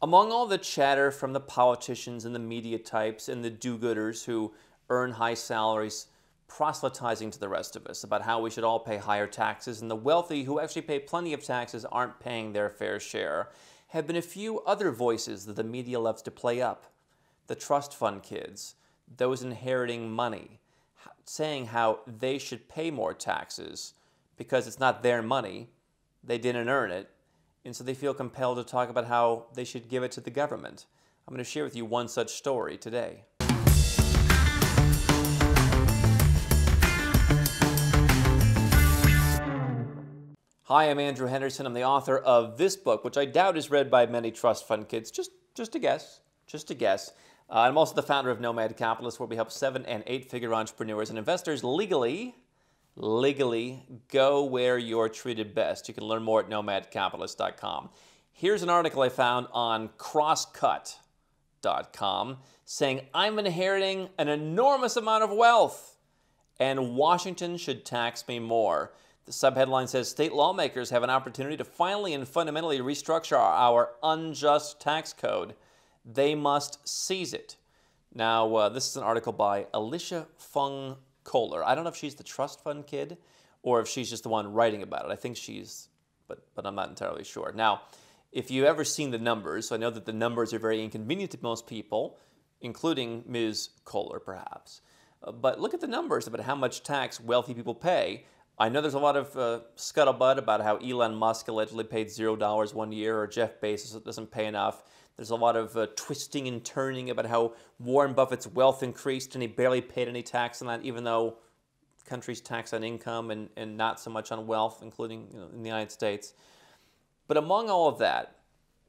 Among all the chatter from the politicians and the media types and the do-gooders who earn high salaries proselytizing to the rest of us about how we should all pay higher taxes and the wealthy who actually pay plenty of taxes aren't paying their fair share, have been a few other voices that the media loves to play up. The trust fund kids, those inheriting money, saying how they should pay more taxes because it's not their money, they didn't earn it, and so they feel compelled to talk about how they should give it to the government. I'm going to share with you one such story today. Hi, I'm Andrew Henderson. I'm the author of this book, which I doubt is read by many trust fund kids. Just a guess. Just a guess. I'm also the founder of Nomad Capitalist, where we help 7- and 8-figure entrepreneurs and investors legally go where you're treated best. You can learn more at nomadcapitalist.com. Here's an article I found on Crosscut.com saying, I'm inheriting an enormous amount of wealth and Washington should tax me more. The subheadline says, state lawmakers have an opportunity to finally and fundamentally restructure our unjust tax code. They must seize it. Now, this is an article by Alicia Fung Kohler. I don't know if she's the trust fund kid or if she's just the one writing about it. I think she's, but I'm not entirely sure. Now, if you've ever seen the numbers, I know that the numbers are very inconvenient to most people, including Ms. Kohler, perhaps. But look at the numbers about how much tax wealthy people pay. I know there's a lot of scuttlebutt about how Elon Musk allegedly paid $0 one year or Jeff Bezos doesn't pay enough. There's a lot of twisting and turning about how Warren Buffett's wealth increased and he barely paid any tax on that, even though the country's tax on income and not so much on wealth, including in the United States. But among all of that,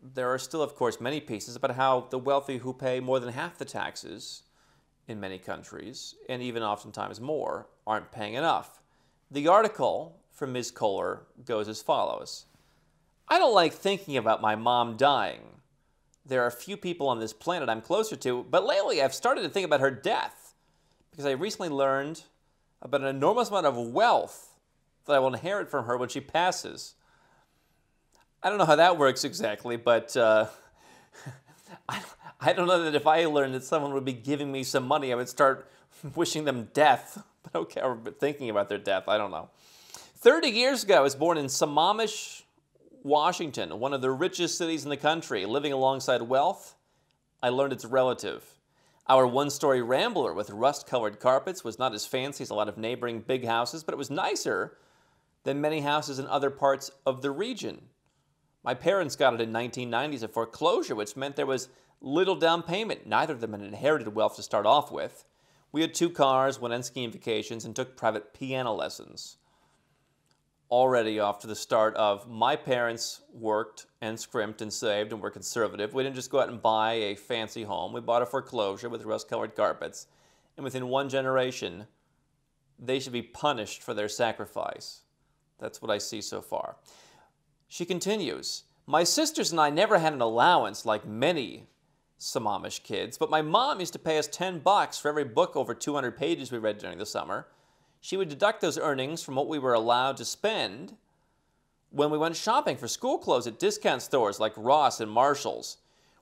there are still, of course, many pieces about how the wealthy who pay more than half the taxes in many countries, and even oftentimes more, aren't paying enough. The article from Ms. Kohler goes as follows. I don't like thinking about my mom dying. There are a few people on this planet I'm closer to, but lately I've started to think about her death because I recently learned about an enormous amount of wealth that I will inherit from her when she passes. I don't know how that works exactly, but I don't know that if I learned that someone would be giving me some money, I would start wishing them death. But okay, or thinking about their death, I don't know. 30 years ago, I was born in Sammamish, Washington, one of the richest cities in the country. Living alongside wealth, I learned it's relative. Our one-story Rambler with rust-colored carpets was not as fancy as a lot of neighboring big houses, but it was nicer than many houses in other parts of the region. My parents got it in 1990s at foreclosure, which meant there was little down payment. Neither of them had inherited wealth to start off with. We had 2 cars, went on skiing vacations, and took private piano lessons. Already off to the start of my parents worked and scrimped and saved and were conservative. We didn't just go out and buy a fancy home. We bought a foreclosure with rust-colored carpets. And within one generation, they should be punished for their sacrifice. That's what I see so far. She continues, my sisters and I never had an allowance like many Sammamish kids, but my mom used to pay us $10 for every book over 200 pages we read during the summer. She would deduct those earnings from what we were allowed to spend when we went shopping for school clothes at discount stores like Ross and Marshall's.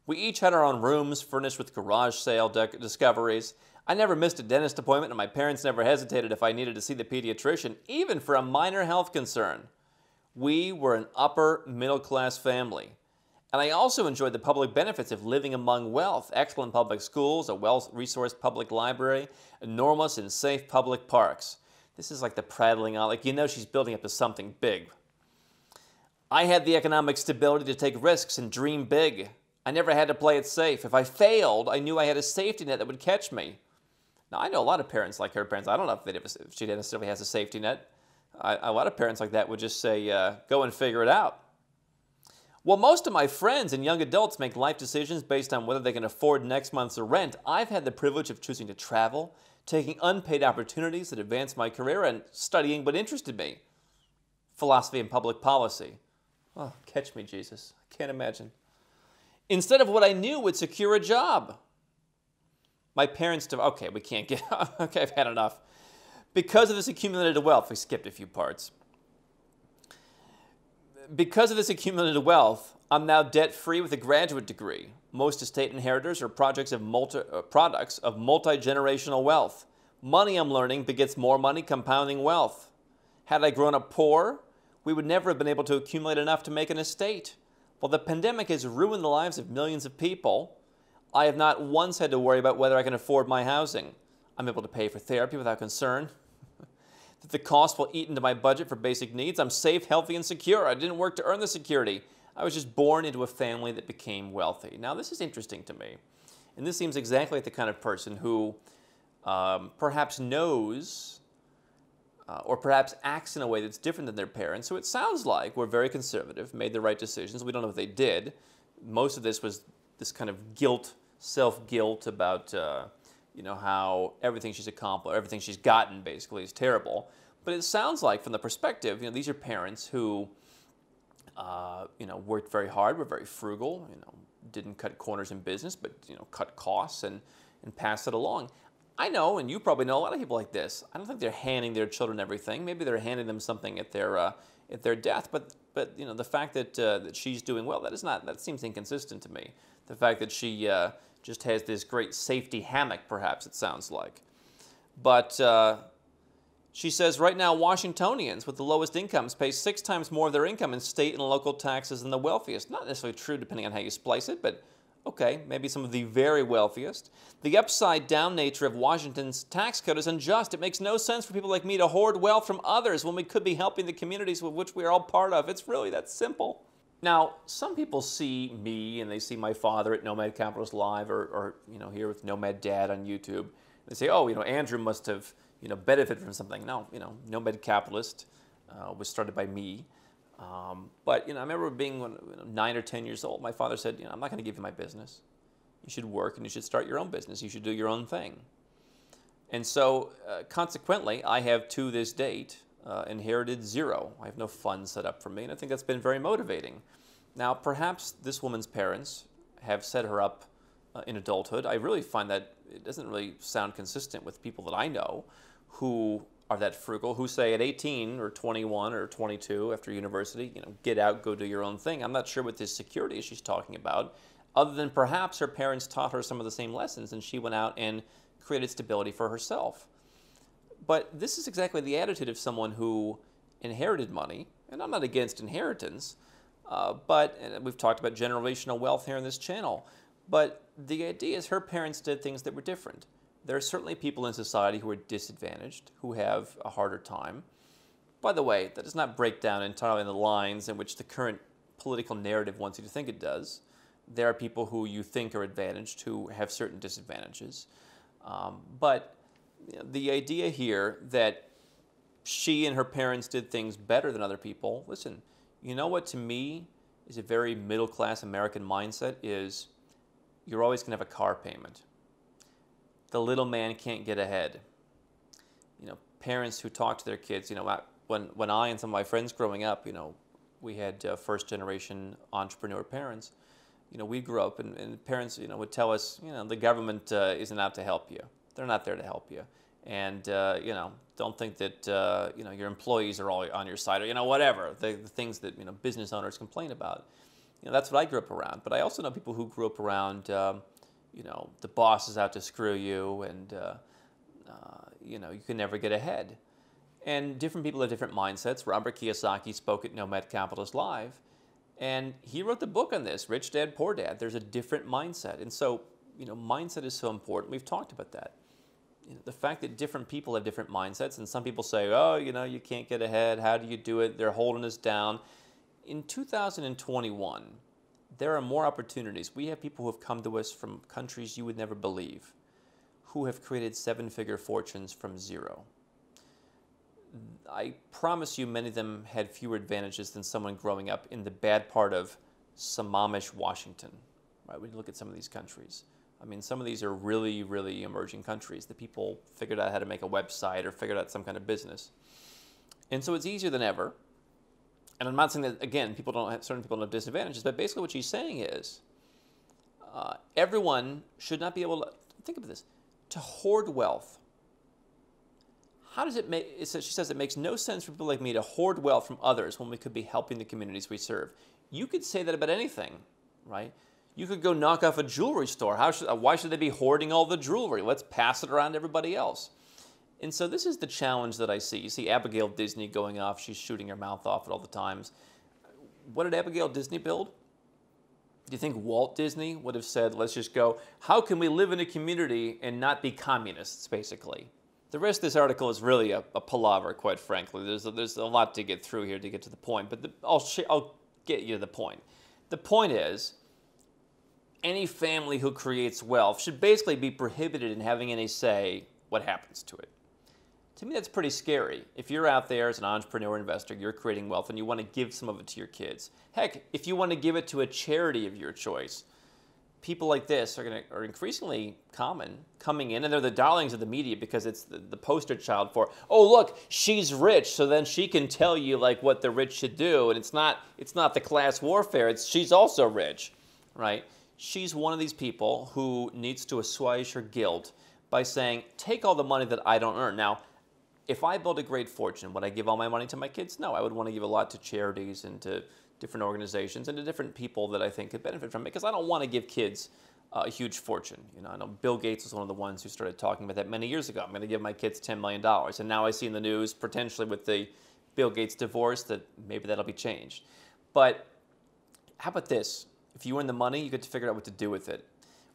We each had our own rooms furnished with garage sale discoveries. I never missed a dentist appointment, and my parents never hesitated if I needed to see the pediatrician, even for a minor health concern. We were an upper middle-class family. And I also enjoyed the public benefits of living among wealth, excellent public schools, a well-resourced public library, enormous and safe public parks. This is like the prattling on, like she's building up to something big. I had the economic stability to take risks and dream big. I never had to play it safe. If I failed, I knew I had a safety net that would catch me. Now, I know a lot of parents like her parents. I don't know if she necessarily has a safety net. A lot of parents like that would just say, go and figure it out. Well, most of my friends and young adults make life decisions based on whether they can afford next month's rent. I've had the privilege of choosing to travel, taking unpaid opportunities that advanced my career, and studying what interested me. Philosophy and public policy. Oh, catch me, Jesus. I can't imagine. Instead of what I knew would secure a job. My parents, okay, we can't get, okay, I've had enough. Because of this accumulated wealth, we skipped a few parts. Because of this accumulated wealth, I'm now debt-free with a graduate degree. Most estate inheritors are products of multi-generational wealth. Money, I'm learning, begets more money, compounding wealth. Had I grown up poor, we would never have been able to accumulate enough to make an estate. While the pandemic has ruined the lives of millions of people, I have not once had to worry about whether I can afford my housing. I'm able to pay for therapy without concern. That the cost will eat into my budget for basic needs. I'm safe, healthy, and secure. I didn't work to earn the security. I was just born into a family that became wealthy. Now, this is interesting to me. And this seems exactly like the kind of person who perhaps knows or perhaps acts in a way that's different than their parents. So it sounds like we're very conservative, made the right decisions. We don't know what they did. Most of this was this kind of guilt, self-guilt about how everything she's accomplished, everything she's gotten basically is terrible. But it sounds like from the perspective, these are parents who worked very hard, were very frugal, didn't cut corners in business, but cut costs and pass it along. I know, and you probably know a lot of people like this. I don't think they're handing their children everything. Maybe they're handing them something at their death. But the fact that she's doing well, that seems inconsistent to me. The fact that she just has this great safety hammock, perhaps it sounds like. But she says right now Washingtonians with the lowest incomes pay 6 times more of their income in state and local taxes than the wealthiest. Not necessarily true depending on how you splice it, but okay, maybe some of the very wealthiest. The upside-down nature of Washington's tax code is unjust. It makes no sense for people like me to hoard wealth from others when we could be helping the communities with which we are all part of. It's really that simple. Now, some people see me and they see my father at Nomad Capitalist Live or here with Nomad Dad on YouTube. They say, oh, Andrew must have benefited from something. No, Nomad Capitalist was started by me. But I remember being 9 or 10 years old. My father said, I'm not going to give you my business. You should work and you should start your own business. You should do your own thing. And so, consequently, I have to this date inherited 0. I have no funds set up for me, and I think that's been very motivating. Now, perhaps this woman's parents have set her up in adulthood. I really find that it doesn't really sound consistent with people that I know who are that frugal, who say at 18 or 21 or 22 after university, get out, go do your own thing. I'm not sure what this security is she's talking about, other than perhaps her parents taught her some of the same lessons and she went out and created stability for herself. But this is exactly the attitude of someone who inherited money, and I'm not against inheritance, and we've talked about generational wealth here on this channel, but the idea is her parents did things that were different. There are certainly people in society who are disadvantaged, who have a harder time. By the way, that does not break down entirely in the lines in which the current political narrative wants you to think it does. There are people who you think are advantaged who have certain disadvantages. But the idea here that she and her parents did things better than other people, listen, you know what to me is a very middle-class American mindset is you're always going to have a car payment. The little man can't get ahead. Parents who talk to their kids, when I and some of my friends growing up, we had first-generation entrepreneur parents. We grew up and parents, would tell us, the government isn't out to help you. They're not there to help you. And, don't think that, your employees are all on your side or, whatever, the things that, business owners complain about. That's what I grew up around. But I also know people who grew up around, the boss is out to screw you and, you can never get ahead. And different people have different mindsets. Robert Kiyosaki spoke at Nomad Capitalist Live, and he wrote the book on this, Rich Dad, Poor Dad. There's a different mindset. And so, mindset is so important. We've talked about that. The fact that different people have different mindsets, and some people say, oh, you can't get ahead. How do you do it? They're holding us down. In 2021, there are more opportunities. We have people who have come to us from countries you would never believe, who have created 7-figure fortunes from 0. I promise you many of them had fewer advantages than someone growing up in the bad part of Sammamish, Washington, right? When you look at some of these countries. I mean, some of these are really, really emerging countries. The people figured out how to make a website or figured out some kind of business. And so it's easier than ever. And I'm not saying that, again, certain people don't have disadvantages, but basically what she's saying is everyone should not be able to, think about this, to hoard wealth. How does it make, she says it makes no sense for people like me to hoard wealth from others when we could be helping the communities we serve. You could say that about anything, right? You could go knock off a jewelry store. Why should they be hoarding all the jewelry? Let's pass it around to everybody else. And so this is the challenge that I see. You see Abigail Disney going off. She's shooting her mouth off at all the times. What did Abigail Disney build? Do you think Walt Disney would have said, let's just go, how can we live in a community and not be communists, basically? The rest of this article is really a palaver, quite frankly. There's a lot to get through here to get to the point, but I'll get you to the point. The point is, any family who creates wealth should basically be prohibited in having any say what happens to it. To me, that's pretty scary. If you're out there as an entrepreneur investor, you're creating wealth and you want to give some of it to your kids. Heck, if you want to give it to a charity of your choice, people like this are increasingly common, coming in, and they're the darlings of the media because it's the poster child for, oh look, she's rich, so then she can tell you like what the rich should do, and it's not the class warfare, she's also rich, right? She's one of these people who needs to assuage her guilt by saying, take all the money that I don't earn. Now, if I build a great fortune, would I give all my money to my kids? No, I would want to give a lot to charities and to different organizations and to different people that I think could benefit from it, because I don't want to give kids a huge fortune. You know, I know Bill Gates was one of the ones who started talking about that many years ago. I'm going to give my kids $10 million. And now I see in the news, potentially with the Bill Gates divorce, that maybe that'll be changed. But how about this? If you earn the money, you get to figure out what to do with it.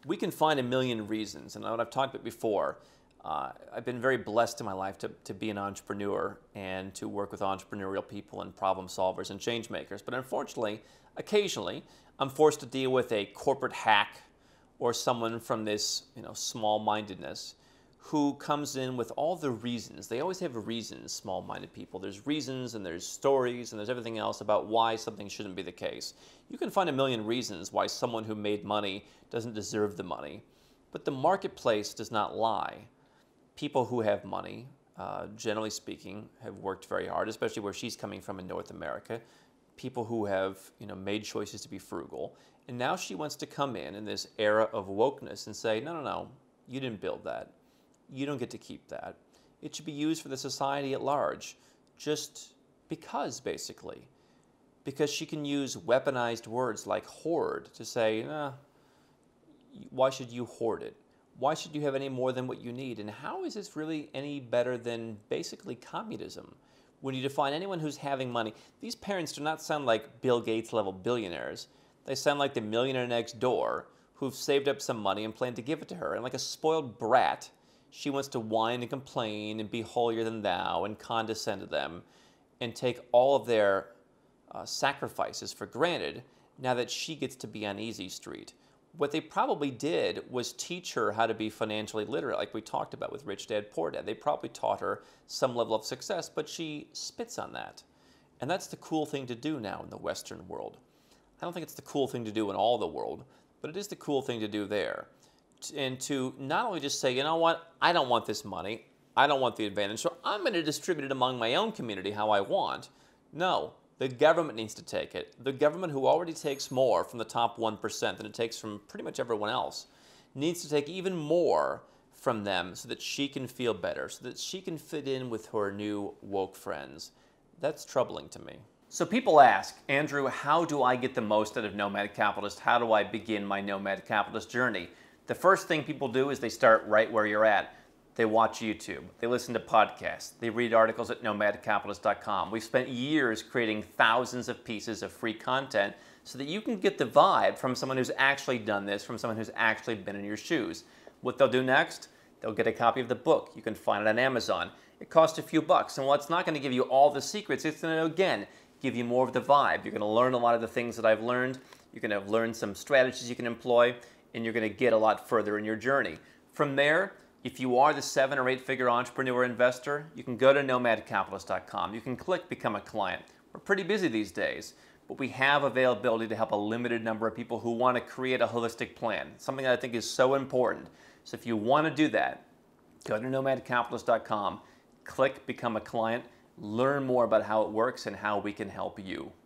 We can find a million reasons, and I've talked about before, I've been very blessed in my life to be an entrepreneur and to work with entrepreneurial people and problem solvers and change makers. But unfortunately, occasionally, I'm forced to deal with a corporate hack or someone from this, small-mindedness who comes in with all the reasons. They always have reasons, small-minded people. There's reasons and there's stories and there's everything else about why something shouldn't be the case. You can find a million reasons why someone who made money doesn't deserve the money. But the marketplace does not lie. People who have money, generally speaking, have worked very hard, especially where she's coming from in North America. People who have, made choices to be frugal. And now she wants to come in this era of wokeness and say, no, you didn't build that. You don't get to keep that. It should be used for the society at large, just because, basically. Because she can use weaponized words like hoard to say, why should you hoard it? Why should you have any more than what you need? And how is this really any better than basically communism? When you define anyone who's having money, these parents do not sound like Bill Gates level billionaires. They sound like the millionaire next door who've saved up some money and plan to give it to her. And like a spoiled brat, she wants to whine and complain and be holier than thou and condescend to them and take all of their sacrifices for granted now that she gets to be on easy street. What they probably did was teach her how to be financially literate, like we talked about with Rich Dad, Poor Dad. They probably taught her some level of success, but she spits on that. And that's the cool thing to do now in the Western world. I don't think it's the cool thing to do in all the world, but it is the cool thing to do there. And to not only just say, you know what, I don't want this money, I don't want the advantage, so I'm going to distribute it among my own community how I want. No. The government needs to take it. The government, who already takes more from the top 1% than it takes from pretty much everyone else, needs to take even more from them so that she can feel better, so that she can fit in with her new woke friends. That's troubling to me. So people ask, Andrew, how do I get the most out of Nomad Capitalist? How do I begin my Nomad Capitalist journey? The first thing people do is they start right where you're at. They watch YouTube, they listen to podcasts, they read articles at nomadcapitalist.com. We've spent years creating thousands of pieces of free content so that you can get the vibe from someone who's actually done this, from someone who's actually been in your shoes. What they'll do next, they'll get a copy of the book. You can find it on Amazon. It costs a few bucks, and while it's not going to give you all the secrets, it's going to, again, give you more of the vibe. You're going to learn a lot of the things that I've learned. You're going to learn some strategies you can employ, and you're going to get a lot further in your journey. From there, if you are the 7 or 8 figure entrepreneur investor, you can go to nomadcapitalist.com. You can click Become a Client. We're pretty busy these days, but we have availability to help a limited number of people who want to create a holistic plan, something that I think is so important. So if you want to do that, go to nomadcapitalist.com, click Become a Client, learn more about how it works and how we can help you.